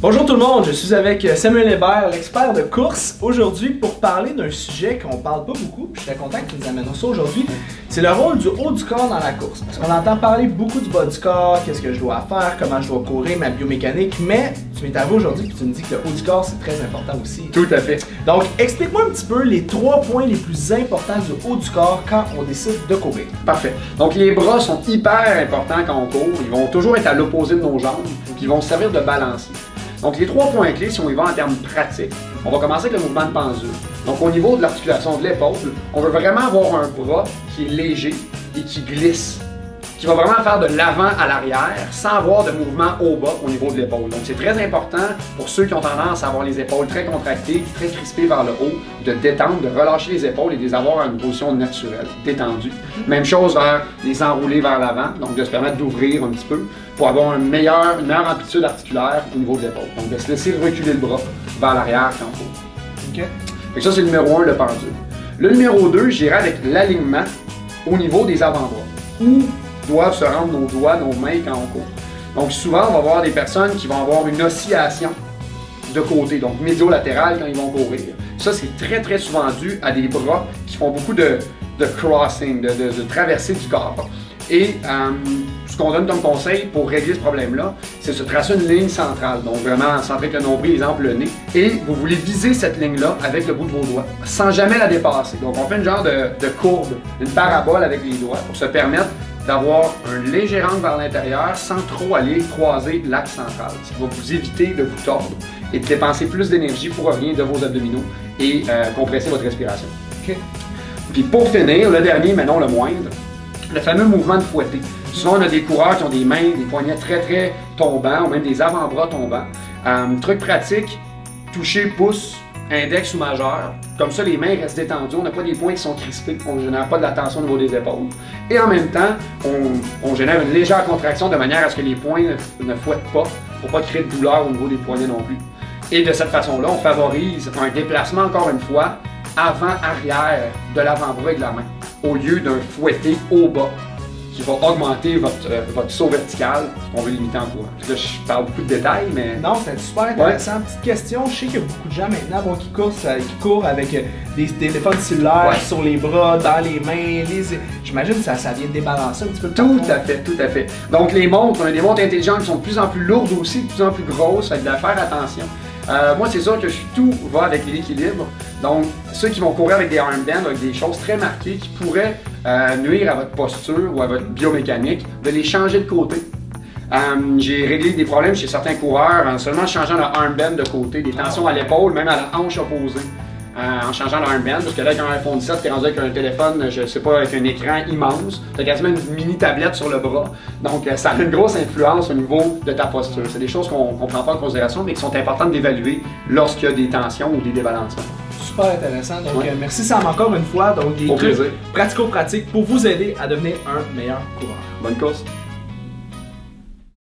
Bonjour tout le monde, je suis avec Samuel Hébert, l'expert de course, aujourd'hui pour parler d'un sujet qu'on parle pas beaucoup, puis je suis très content qu'il nous amène ça aujourd'hui, c'est le rôle du haut du corps dans la course. Parce qu'on entend parler beaucoup du bas du corps, qu'est-ce que je dois faire, comment je dois courir, ma biomécanique, mais tu m'es arrivé aujourd'hui et tu me dis que le haut du corps c'est très important aussi. Tout à fait. Donc explique-moi un petit peu les 3 points les plus importants du haut du corps quand on décide de courir. Parfait. Donc les bras sont hyper importants quand on court, ils vont toujours être à l'opposé de nos jambes, puis ils vont servir de balancier. Donc les 3 points clés, si on y va en termes pratiques, on va commencer avec le mouvement de pendule. Donc au niveau de l'articulation de l'épaule, on veut vraiment avoir un bras qui est léger et qui glisse, qui va vraiment faire de l'avant à l'arrière sans avoir de mouvement au bas au niveau de l'épaule. Donc c'est très important pour ceux qui ont tendance à avoir les épaules très contractées, très crispées vers le haut, de détendre, de relâcher les épaules et de les avoir à une position naturelle, détendue. Même chose vers les enrouler vers l'avant, donc de se permettre d'ouvrir un petit peu pour avoir une meilleure amplitude articulaire au niveau de l'épaule. Donc de se laisser reculer le bras vers l'arrière quand on court. Okay. Et ça c'est le numéro 1, le pendule. Le numéro 2, j'irai avec l'alignement au niveau des avant-bras. Où doivent se rendre nos doigts, nos mains quand on court. Donc souvent, on va voir des personnes qui vont avoir une oscillation de côté, donc médio-latéral quand ils vont courir. Ça, c'est très souvent dû à des bras qui font beaucoup de crossing, de traversée du corps. Et ce qu'on donne comme conseil pour régler ce problème-là, c'est de se tracer une ligne centrale, donc vraiment centrée avec le nombril, exemple le nez. Et vous voulez viser cette ligne-là avec le bout de vos doigts, sans jamais la dépasser. Donc on fait une genre de courbe, une parabole avec les doigts pour se permettre d'avoir un léger angle vers l'intérieur sans trop aller croiser l'axe central, ce qui va vous éviter de vous tordre et de dépenser plus d'énergie pour rien de vos abdominaux et compresser votre respiration. Okay. Puis pour finir, le dernier, mais non le moindre, le fameux mouvement de fouetté. Souvent, on a des coureurs qui ont des mains, des poignets très tombants, ou même des avant-bras tombants. Truc pratique, toucher pouce, index ou majeur. Comme ça, les mains restent détendues, on n'a pas des poings qui sont crispés, on ne génère pas de la tension au niveau des épaules. Et en même temps, on génère une légère contraction de manière à ce que les poings ne fouettent pas, pour pas créer de douleur au niveau des poignets non plus. Et de cette façon-là, on favorise un déplacement, encore une fois, avant-arrière de l'avant-bras et de la main, au lieu d'un fouetté au bas, qui va augmenter votre saut vertical, qu'on veut limiter en courant. Là, je parle beaucoup de détails, mais... Non, c'est super intéressant. Ouais. Petite question, je sais qu'il y a beaucoup de gens maintenant qui courent avec des téléphones cellulaires sur les bras, dans les mains, j'imagine que ça vient débalancer un petit peu le Tout à fait. Donc les montres, on a des montres intelligentes qui sont de plus en plus lourdes aussi, de plus en plus grosses, fait de faire attention. Moi, c'est sûr que tout va avec l'équilibre. Donc, ceux qui vont courir avec des armbands, avec des choses très marquées qui pourraient nuire à votre posture ou à votre biomécanique, de les changer de côté. J'ai réglé des problèmes chez certains coureurs en seulement changeant leur armband de côté, des tensions à l'épaule, même à la hanche opposée. En changeant leur armband, parce que là, avec un iPhone 7, t'es rendu avec un téléphone, je sais pas, avec un écran immense, t'as quasiment une mini tablette sur le bras, donc ça a une grosse influence au niveau de ta posture. C'est des choses qu'on ne prend pas en considération, mais qui sont importantes d'évaluer lorsqu'il y a des tensions ou des débalancements. Super intéressant, donc merci Sam encore une fois, donc des trucs pratico-pratiques pour vous aider à devenir un meilleur coureur. Bonne course!